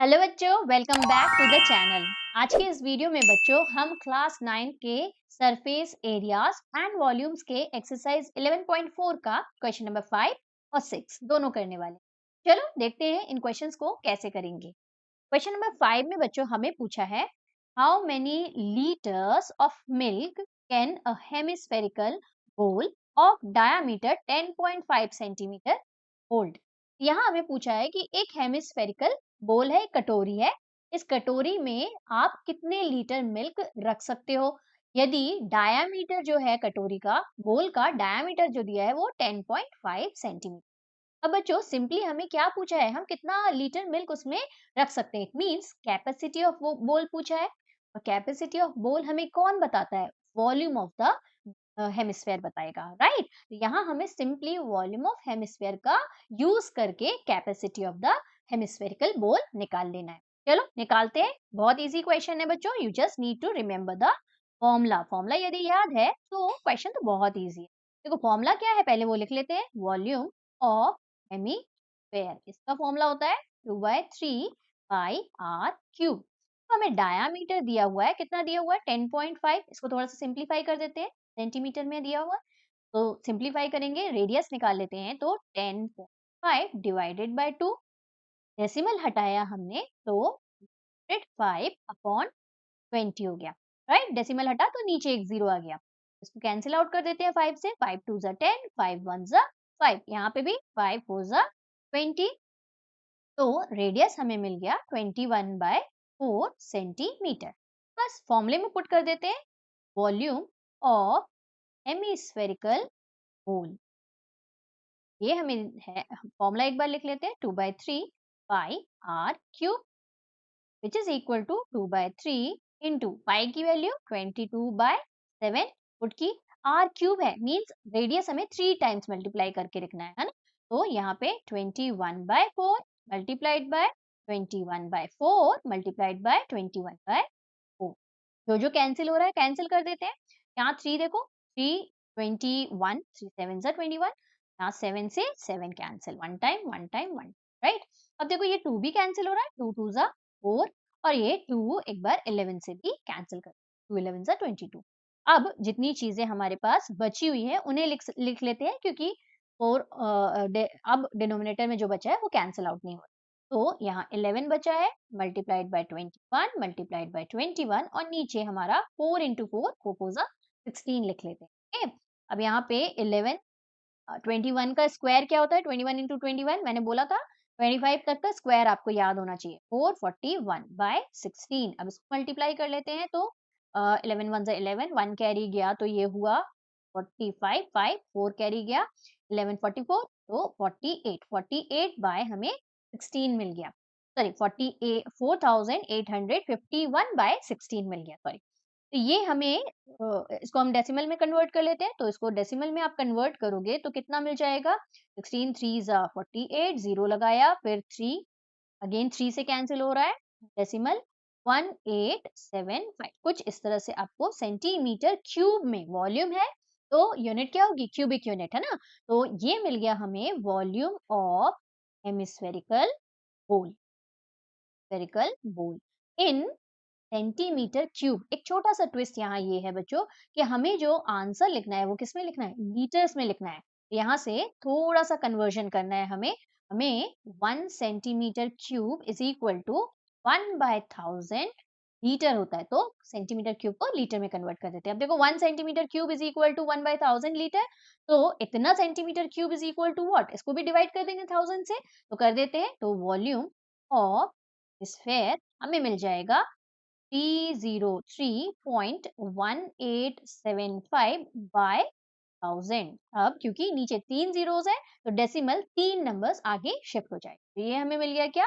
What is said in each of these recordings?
Hello बच्चों, welcome back to the channel. आज के इस वीडियो में बच्चों हम क्लास 9 के सरफेस एरियाज एंड वॉल्यूम्स के एक्सरसाइज 11.4 का क्वेश्चन नंबर 5 और 6 दोनों करने वाले। चलो देखते हैं इन क्वेश्चंस को कैसे करेंगे। क्वेश्चन नंबर 5 में बच्चों हमें पूछा है, how many litres of milk can a hemispherical bowl of diameter 10.5 centimetre hold. यहाँ हमें पूछा है कि एक हेमिस्फेरिकल बोल है, एक कटोरी है। इस कटोरी में आप कितने लीटर मिल्क रख सकते हो? यदि डायामीटर जो है कटोरी का, बोल का डायामीटर जो दिया है वो 10.5 सेंटीमीटर। अब बच्चों सिंपली हमें क्या पूछा है, हम कितना लीटर मिल्क उसमें रख सकते हैं। इट मीन्स कैपेसिटी ऑफ बोल पूछा है, और कैपेसिटी ऑफ बोल हमें कौन बताता है? वॉल्यूम ऑफ द हेमिस्फेयर बताएगा, राइट। तो यहाँ हमें सिंपली वॉल्यूम ऑफ हेमिस्फेयर का यूज करके कैपेसिटी ऑफ द हेमिस्फेरिकल बोल निकाल लेना है। चलो निकालते हैं। बहुत इजी क्वेश्चन है बच्चों, you just need to remember the formula. Formula यदि याद है तो क्वेश्चन तो बहुत इजी है। देखो फॉर्मूला क्या है, पहले वो लिख लेते हैं। वॉल्यूम ऑफ हेमिस्फेयर, इसका फॉर्मूला होता है 2/3 पाई आर क्यूब। हमें डायामीटर दिया हुआ है, कितना दिया हुआ है? 10.5। इसको थोड़ा सा सिंप्लीफाई कर देते हैं, सेंटीमीटर में दिया हुआ है तो सिंप्लीफाई करेंगे, रेडियस निकाल लेते हैं। तो 10.5 डिवाइडेड बाय 2, डेसिमल हटाया हमने तो 5 अपॉन 20 हो गया, राइट। डेसिमल हटा तो नीचे एक जीरो आ गया, इसको कैंसिल आउट कर देते हैं 5 से। 5 2 जा 10, 5 1 जा 5, यहाँ पे भी 5 4 जा 20। तो रेडियस हमें मिल गया 21/4 सेंटीमीटर। बस फॉर्मूले में पुट कर देते हैं, वॉल्यूम ऑफ हेमिस्फेरिकल होल। ये हमें है, फॉर्मूला एक बार लिख लेते हैं। 2/3 pi r cube which is equal to 2/3 into pi की वैल्यू 22/7 फुट की। आर क्यूब है मीन्स रेडियस हमें 3 टाइम्स मल्टीप्लाई करके रखना है ना। तो यहाँ पे 21/4 मल्टीप्लाइड बाय 21/4 मल्टीप्लाइड बाय 21/4। जो कैंसिल हो रहा है कैंसिल कर देते हैं। यहाँ 3 देखो, 3 21, 3 7 जा 21। यहाँ 7 से 7 cancel, one time one time one, right. अब देखो ये 2 भी कैंसिल हो रहा है, 2 2 जा 4, और ये 2 एक बार 11 से भी कैंसिल कर, 2 11 जा 22। अब जितनी चीजें हमारे पास बची हुई है उन्हें लिख लेते हैं, क्योंकि 4 अब डिनोमिनेटर में जो बचा है वो कैंसिल आउट नहीं हो रहा। तो यहाँ 11 बचा है, मल्टीप्लाइड बाय 21 मल्टीप्लाइड बाय 21, और नीचे हमारा 4 इंटू 4 4 16 लिख लेते हैं। ओके, अब यहाँ पे 11 21 का स्क्वायर क्या होता है? 21 इंटू 21 मैंने बोला था, 25 तक का स्क्वायर आपको याद होना चाहिए। 441/16। अब इसको मल्टीप्लाई कर लेते हैं तो 11 1 जा 11, 1 कैरी गया तो ये हुआ 45, 5 4 कैरी गया 11 44, तो 48 48 बाय हमें 16 मिल गया। सॉरी 48 4851/16 मिल गया, सॉरी। तो ये हमें इसको हम डेसिमल में कन्वर्ट कर लेते हैं। तो इसको डेसिमल में आप कन्वर्ट करोगे तो कितना मिल जाएगा? 16 3 जा 48, जीरो लगाया, फिर 3, अगेन 3 से कैंसिल हो रहा है, डेसिमल 1875। कुछ इस तरह से आपको सेंटीमीटर क्यूब में वॉल्यूम है, तो यूनिट क्या होगी? क्यूबिक यूनिट है ना। तो ये मिल गया हमें वॉल्यूम ऑफ हेमिस्फेरिकल बोल, स्फेरिकल बोल इन सेंटीमीटर क्यूब। एक छोटा सा ट्विस्ट यहाँ ये है बच्चों कि हमें जो आंसर लिखना है वो किसमें लिखना है? लीटर्स में लिखना है। यहाँ से थोड़ा सा कन्वर्जन करना है हमें। हमें 1 centimetre cube is equal to 1/1000 litre होता है, तो सेंटीमीटर क्यूब को लीटर में कन्वर्ट कर देते हैं। अब देखो 1 centimetre cube is equal to 1/1000 litre, तो इतना centimetre cube is equal to what? इसको भी डिवाइड कर देंगे 1000 से, तो कर देते हैं। तो वॉल्यूम ऑफ स्फेयर हमें मिल जाएगा 303.1875/1000। अब क्योंकि नीचे 3 जीरोस है तो डेसिमल 3 नंबर्स आगे शिफ्ट हो जाए, तो ये हमें मिल गया क्या?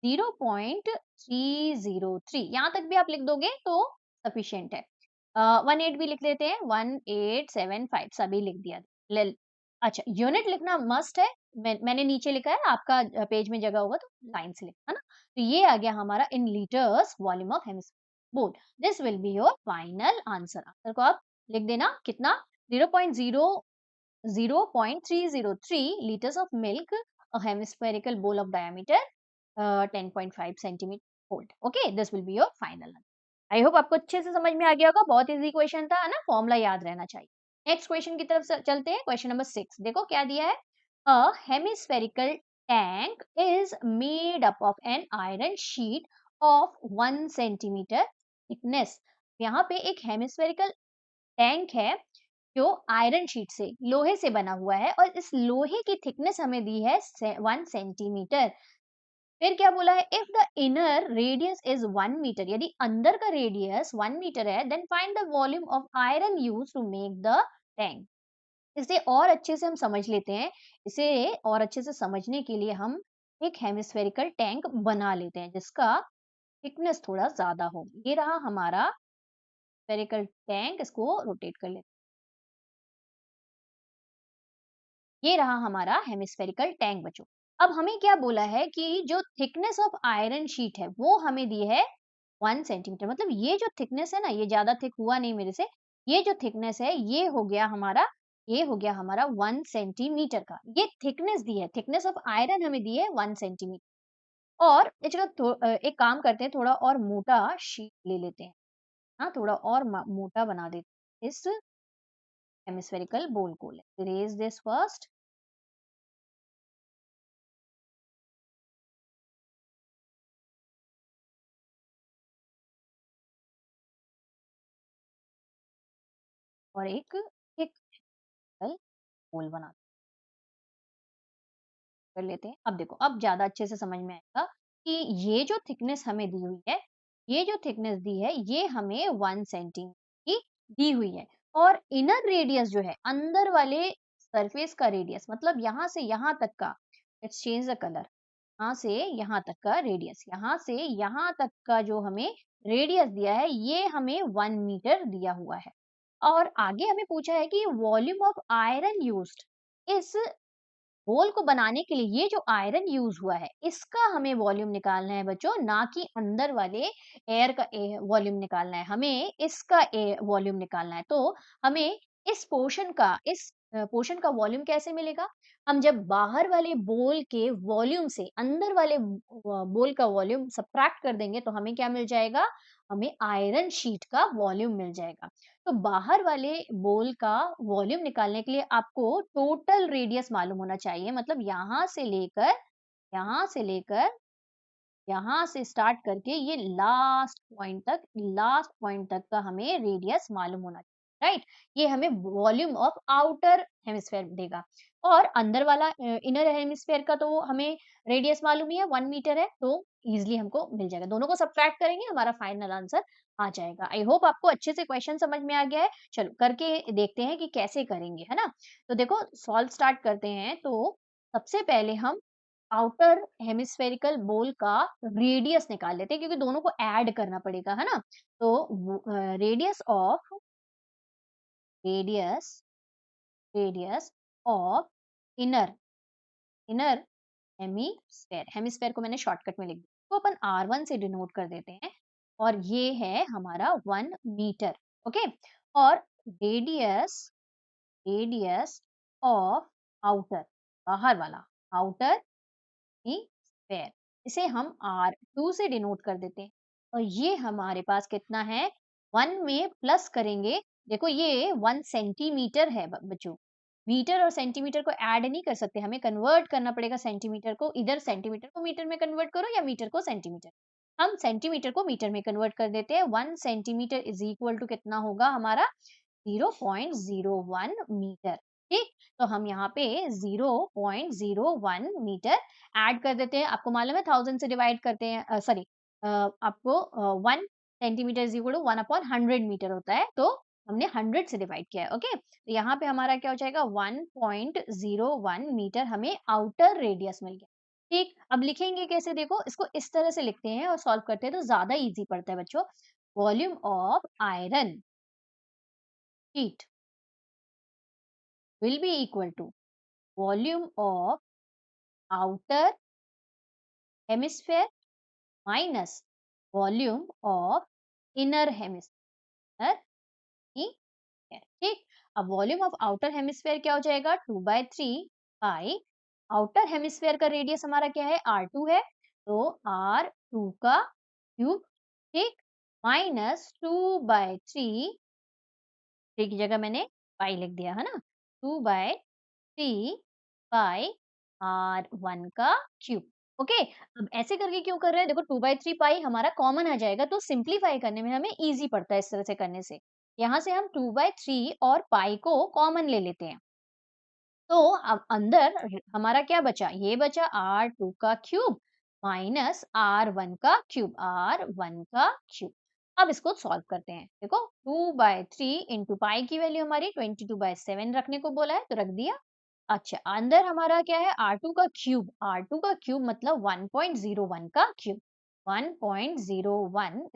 0.303। यहाँ तक भी आप लिख दोगे तो सफिशिएंट है। 18 भी लिख लेते हैं, 1875 सभी लिख दिया। अच्छा, यूनिट लिखना मस्ट है। मैंने नीचे लिखा है, आपका पेज में जगह होगा तो लाइन से लिखना, है ना। तो ये आ गया हमारा in litres volume of hemisphere bowl. This will be your final answer. Answer को आप लिख देना कितना? 0.303 liters of milk a hemispherical bowl of diameter 10.5 centimetre hold. Okay, this will be your final answer. I hope आपको अच्छे से समझ में आ गया होगा, बहुत इजी क्वेश्चन था, है ना, फॉर्मूला याद रहना चाहिए। नेक्स्ट क्वेश्चन की तरफ चलते हैं, क्वेश्चन नंबर 6। देखो क्या दिया है, a hemispherical tank is made up of an iron sheet of 1 centimetre thickness. यहाँ पे एक हेमिस्फेरिकल टैंक है जो आयरन शीट से, लोहे से बना हुआ है, और इस लोहे की थिकनेस हमें दी है 1 सेंटीमीटर। फिर क्या बोला है, if the inner radius is 1 metre, यदि अंदर का रेडियस 1 मीटर है, then find the volume of iron use to make the tank. इसे और अच्छे से हम समझ लेते हैं। इसे और अच्छे से समझने के लिए हम एक हेमिस्फेरिकल टैंक बना लेते हैं जिसका थिकनेस थोड़ा ज्यादा हो। ये रहा हमारा स्फेरिकल टैंक, इसको रोटेट कर लेते हैं। ये रहा हमारा हेमिस्फेरिकल टैंक बच्चों। अब हमें क्या बोला है कि जो थिकनेस ऑफ आयरन शीट है वो हमें दी है 1 सेंटीमीटर। मतलब ये जो थिकनेस है ना, ये ज्यादा थिक हुआ नहीं मेरे से, ये जो थिकनेस है ये हो गया हमारा 1 सेंटीमीटर का। ये थिकनेस दी है, थिकनेस ऑफ आयरन हमें दी है 1 सेंटीमीटर। और एक काम करते हैं, थोड़ा और मोटा शीट ले लेते हैं। हाँ, थोड़ा और मोटा बना देते हैं इस हेमिस्फेरिकल बोल को। Let's erase this first. और एक बोल बना कर लेते हैं। अब देखो, अब ज़्यादा अच्छे से समझ में आएगा कि ये जो थिकनेस हमें दी हुई है, ये जो थिकनेस दी है, ये हमें 1 सेंटीमीटर की दी हुई है। और इनर रेडियस जो है, अंदर वाले सरफेस का रेडियस, मतलब यहाँ से यहाँ तक का, लेट्स चेंज द कलर, यहाँ से यहाँ तक का रेडियस, यहाँ से यहाँ तक का जो हमें रेडियस दिया है, ये हमें 1 मीटर दिया हुआ है। और आगे हमें पूछा है कि वॉल्यूम ऑफ आयरन यूज्ड, इस घोल को बनाने के लिए ये जो आयरन यूज हुआ है, इसका हमें वॉल्यूम निकालना है बच्चों, ना कि अंदर वाले एयर का वॉल्यूम निकालना है, हमें इसका वॉल्यूम निकालना है। तो हमें इस पोर्शन का वॉल्यूम कैसे मिलेगा, हम जब बाहर वाले बोल के वॉल्यूम से अंदर वाले बोल का वॉल्यूम सबट्रैक्ट कर देंगे तो हमें क्या मिल जाएगा, हमें आयरन शीट का वॉल्यूम मिल जाएगा। तो बाहर वाले बोल का वॉल्यूम निकालने के लिए आपको टोटल रेडियस मालूम होना चाहिए। मतलब यहाँ से लेकर यहाँ से स्टार्ट करके ये लास्ट पॉइंट तक का हमें रेडियस मालूम होना चाहिए, राइट। ये हमें वॉल्यूम ऑफ आउटर हेमिस्फेयर देगा। और अंदर वाला इनर हेमिस्फेयर का तो हमें रेडियस मालूम ही है, 1 मीटर है, तो इजिली हमको मिल जाएगा। दोनों को सब्ट्रैक्ट करेंगे, हमारा फाइनल आंसर आ जाएगा। आई होप आपको अच्छे से क्वेश्चन समझ में आ गया है। चलो करके देखते हैं कि कैसे करेंगे, है ना। तो देखो, सॉल्व स्टार्ट करते हैं। तो सबसे पहले हम आउटर हेमिस्फेरिकल बोल का रेडियस निकाल लेते हैं, क्योंकि दोनों को ऐड करना पड़ेगा, है ना। तो radius of radius radius of inner inner hemisphere, hemisphere को मैंने शॉर्टकट में लिख दिया, तो अपन R1 से डिनोट कर देते हैं। और ये है हमारा 1 मीटर। ओके। और रेडियस रेडियस ऑफ आउटर, बाहर वाला आउटर स्क्वायर, इसे हम R2 से डिनोट कर देते हैं। और ये हमारे पास कितना है, 1 में प्लस करेंगे। देखो ये 1 सेंटीमीटर है बच्चों। मीटर और सेंटीमीटर को ऐड नहीं कर सकते, हमें कन्वर्ट करना पड़ेगा सेंटीमीटर को। इधर सेंटीमीटर को मीटर में कन्वर्ट करो या मीटर को सेंटीमीटर। हम सेंटीमीटर को मीटर में कन्वर्ट कर देते हैं। 1 सेंटीमीटर इज इक्वल टू कितना होगा हमारा, 0.01 मीटर। ठीक, तो हम यहाँ पे 0.01 मीटर ऐड कर देते हैं। आपको मालूम है 1000 से डिवाइड करते हैं, सॉरी, आपको 1 centimetre is equal to 1/100 metre होता है, तो हमने 100 से डिवाइड किया है। ओके, तो यहाँ पे हमारा क्या हो जाएगा, 1.01 मीटर हमें आउटर रेडियस मिल गया। ठीक, अब लिखेंगे कैसे, देखो इसको इस तरह से लिखते हैं और सॉल्व करते हैं तो ज्यादा इजी पड़ता है बच्चों। Volume of iron sheet will be equal to volume of outer hemisphere minus volume of inner hemisphere की है। ठीक, अब वॉल्यूम ऑफ आउटर हेमिस्फेयर क्या हो जाएगा, 2/3 पाई। आउटर हेमिस्फेयर का रेडियस हमारा क्या है, R2 है। तो R2 का क्यूब, ठीक, माइनस 2/3, 3 की जगह मैंने पाई लिख दिया है ना, 2/3 बाय R1 का क्यूब। ओके, अब ऐसे करके क्यों कर रहे हैं? देखो 2/3 पाई हमारा कॉमन आ जाएगा, तो सिंप्लीफाई करने में हमें ईजी पड़ता है इस तरह से करने से। यहाँ से हम 2/3 और पाई को कॉमन ले लेते हैं। तो अब अंदर हमारा क्या बचा? ये बचा R2 का क्यूब माइनस R1 का क्यूब, R1 का क्यूब। अब इसको सॉल्व करते हैं। देखो 2/3 इंटू पाई की वैल्यू हमारी 22/7 रखने को बोला है, तो रख दिया। अच्छा, अंदर हमारा क्या है? R2 का क्यूब, R2 का क्यूब मतलब 1.01 का क्यूब, 1.01।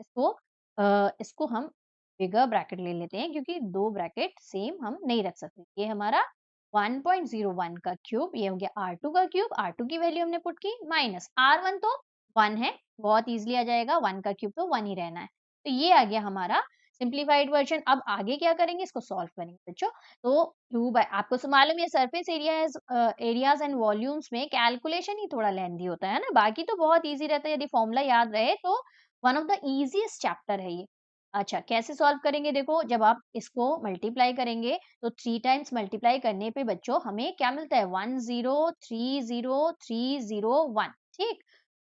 इसको हम बिगर ब्रैकेट ले लेते हैं, क्योंकि दो ब्रैकेट सेम हम नहीं रख सकते। ये हमारा 1.01 का क्यूब, ये हो गया R2 का क्यूब, R2 की वैल्यू हमने पुट की, माइनस R1 तो 1 है, बहुत इजीली आ जाएगा, 1 का क्यूब तो 1 ही रहना है। तो ये आ गया हमारा सिंप्लीफाइड वर्जन। अब आगे क्या करेंगे? इसको सॉल्व करेंगे बच्चों। तो 2 बाय, आपको तो मालूम है सरफेस एरियाज एंड वॉल्यूम्स में कैलकुलेशन ही थोड़ा लेंथी होता है ना, बाकी तो बहुत ईजी रहता है, यदि फॉर्मूला याद रहे तो one of the easiest chapter है ये। अच्छा, कैसे सॉल्व करेंगे? देखो, जब आप इसको मल्टीप्लाई करेंगे तो 3 टाइम्स मल्टीप्लाई करने पे बच्चों हमें क्या मिलता है? 103031, ठीक,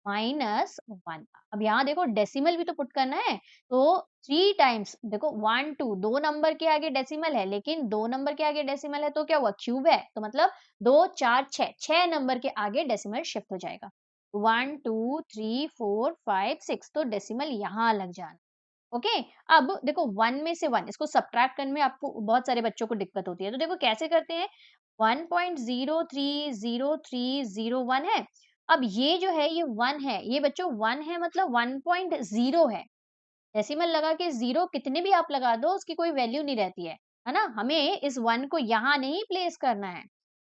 माइनस 1। अब यहाँ देखो डेसिमल भी तो पुट करना है, तो 3 टाइम्स देखो 1 2 2 नंबर के आगे डेसिमल है, लेकिन 2 नंबर के आगे डेसिमल है तो क्या हुआ? क्यूब है, तो मतलब 2 4 6, 6 नंबर के आगे डेसिमल शिफ्ट हो जाएगा। 1 2 3 4 5 6, तो डेसिमल यहाँ लग जाना। ओके, अब देखो 1 में से 1 इसको सब्ट्रैक्ट करने में आपको बहुत सारे बच्चों को दिक्कत होती है, तो देखो कैसे करते हैं? 1.030301 है। अब ये जो है ये 1 है, ये बच्चों 1 है मतलब 1.0 है। डेसिमल लगा के 0 कितने भी आप लगा दो उसकी कोई वैल्यू नहीं रहती है ना? हमें इस 1 को यहाँ नहीं प्लेस करना है।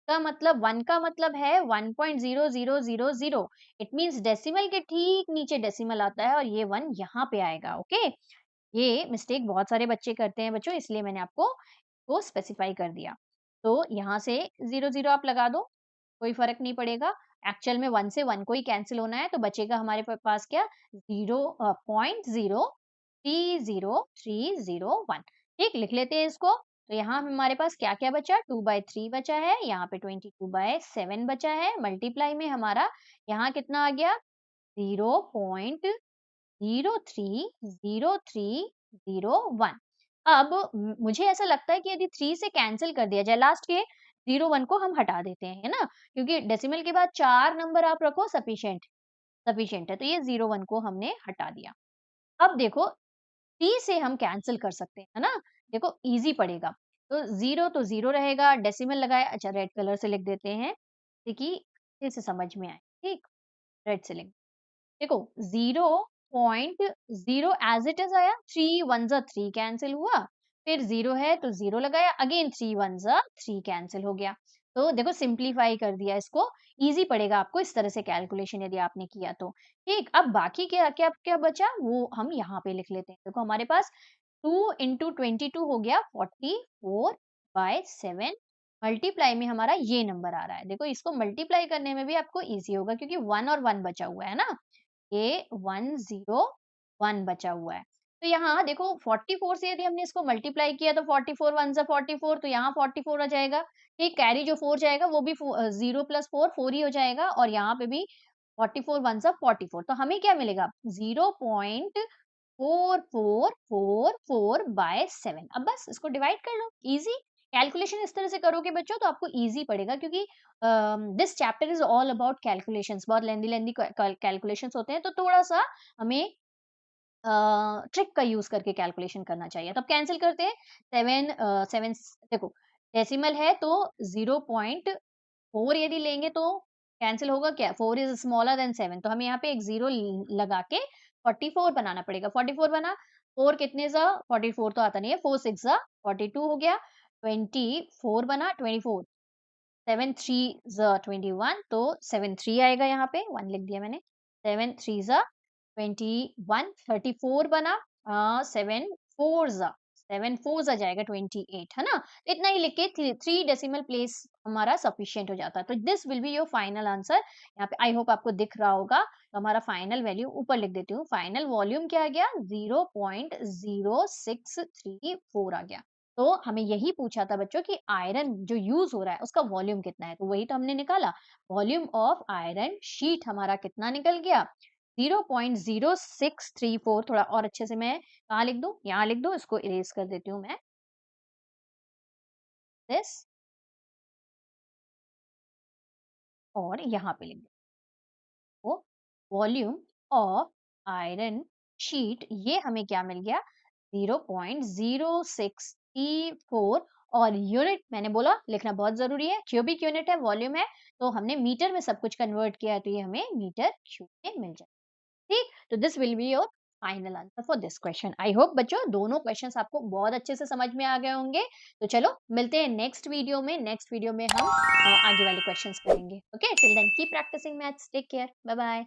का मतलब 1 का मतलब है 1.0000। इट मीन्स डेसिमल के ठीक नीचे डेसिमल आता है और ये 1 यहाँ पे आएगा। ओके, ये मिस्टेक बहुत सारे बच्चे करते हैं बच्चों, इसलिए मैंने आपको वो स्पेसिफाई कर दिया। तो यहाँ से 0 0 आप लगा दो, कोई फर्क नहीं पड़ेगा। एक्चुअल में 1 से 1 को ही कैंसिल होना है, तो बचेगा हमारे पास क्या? 0.03031। ठीक, लिख लेते हैं इसको। तो यहाँ हमारे पास क्या क्या बचा? 2/3 बचा है, यहाँ पे 22/7 बचा है, मल्टीप्लाई में हमारा यहाँ कितना आ गया? 0.030301। अब मुझे ऐसा लगता है कि यदि 3 से कैंसल कर दिया जाए, लास्ट के 0 1 को हम हटा देते हैं, है ना? क्योंकि डेसिमल के बाद 4 नंबर आप रखो, सफिशिएंट सफिशिएंट है, तो ये 0 1 को हमने हटा दिया। अब देखो 3 से हम कैंसल कर सकते हैं, है ना? देखो ईज़ी पड़ेगा। तो 0 रहेगा, डेसिमल लगाया, अच्छा रेड कलर से लिख देते हैं, ताकि अच्छे से समझ में आए, ठीक? रेड से लिख, देखो 0.0 एज़ इट इज़ आया, 3 1 ज़ा 3 कैंसल हुआ, फिर 0 है तो 0 लगाया, अगेन 3 1 ज़ा 3 कैंसल हो गया। तो देखो सिंप्लीफाई कर दिया इसको, ईज़ी पड़ेगा आपको इस तरह से कैलकुलेशन यदि आपने किया तो। ठीक, अब बाकी क्या क्या क्या बचा वो हम यहाँ पे लिख लेते हैं। देखो हमारे पास 2 इंटू 22 हो गया 44/7, मल्टीप्लाई में हमारा ये नंबर आ रहा है। देखो इसको मल्टीप्लाई करने में भी आपको ईज़ी होगा, क्योंकि 1 और 1 बचा हुआ है ना? ये 101 बचा हुआ है। तो यहाँ देखो 44 से यदि हमने इसको मल्टीप्लाई किया तो 44 1 ज़ा 44, तो यहाँ 44 आ जाएगा। ठीक, कैरी जो 4 जाएगा वो भी 0 प्लस 4 4 ही हो जाएगा, और यहाँ पे भी 44 1 ज़ा 44, तो हमें क्या मिलेगा? 0.4444/7। अब बस इसको डिवाइड कर लो, ईज़ी। कैलकुलेशन इस तरह से करोगे बच्चों तो आपको ईज़ी पड़ेगा, क्योंकि this chapter is all about calculations, बहुत लेंथी कैलकुलेशंस होते हैं, तो थोड़ा-सा हमें ट्रिक का यूज़ करके कैलकुलेशन करना चाहिए। तब कैंसल करते हैं, 7 देखो डेसिमल है तो 0.4 यदि लेंगे तो कैंसल होगा क्या? 4 इज़ स्मॉलर देन 7, तो हमें यहाँ पे एक 0 ल लगा के 44 बनाना पड़ेगा। 44 बना, 4 कितने ज़ा? 44 तो आता नहीं है, 4 6 ज़ा 42 हो गया, 24 बना, 24 7 3 ज़ा 21, तो 7 3 आएगा, यहाँ पे 1 लिख दिया मैंने। 7 3 ज़ा 21, 34 बना, 7 4 ज़ा 7 4 आ जाएगा 28, है ना? तो इतना ही लिख के 3 डेसिमल प्लेस हमारा सफिशिएंट हो जाता है। तो this will be your final answer. यहाँ पे आई होप आपको दिख रहा होगा। तो हमारा फाइनल वैल्यू ऊपर लिख देती हूँ। फाइनल वॉल्यूम क्या आ गया? 0.0634 आ गया। तो हमें यही पूछा था बच्चों कि आयरन जो यूज़ हो रहा है उसका वॉल्यूम कितना है? तो वही तो हमने निकाला। वॉल्यूम ऑफ आयरन शीट हमारा कितना निकल गया? 0.0634। थोड़ा और अच्छे से मैं कहाँ लिख दूँ? यहाँ लिख दूँ, इसको इरेज़ कर देती हूँ मैं। दिस और यहाँ पे लिख दो वॉल्यूम ऑफ आयरन शीट, ये हमें क्या मिल गया? 0.0634। और यूनिट मैंने बोला लिखना बहुत ज़रूरी है, क्यूबिक यूनिट है, वॉल्यूम है, तो हमने मीटर में सब कुछ कन्वर्ट किया है, तो ये हमें मीटर क्यूब में मिल जाए। ठीक? तो this will be your final answer for this question. I hope बच्चों दोनों क्वेश्चंस आपको बहुत अच्छे से समझ में आ गए होंगे। तो चलो मिलते हैं नेक्स्ट वीडियो में। नेक्स्ट वीडियो में हम आगे वाले क्वेश्चंस करेंगे। Okay, till then keep practising maths. Take care. Bye bye.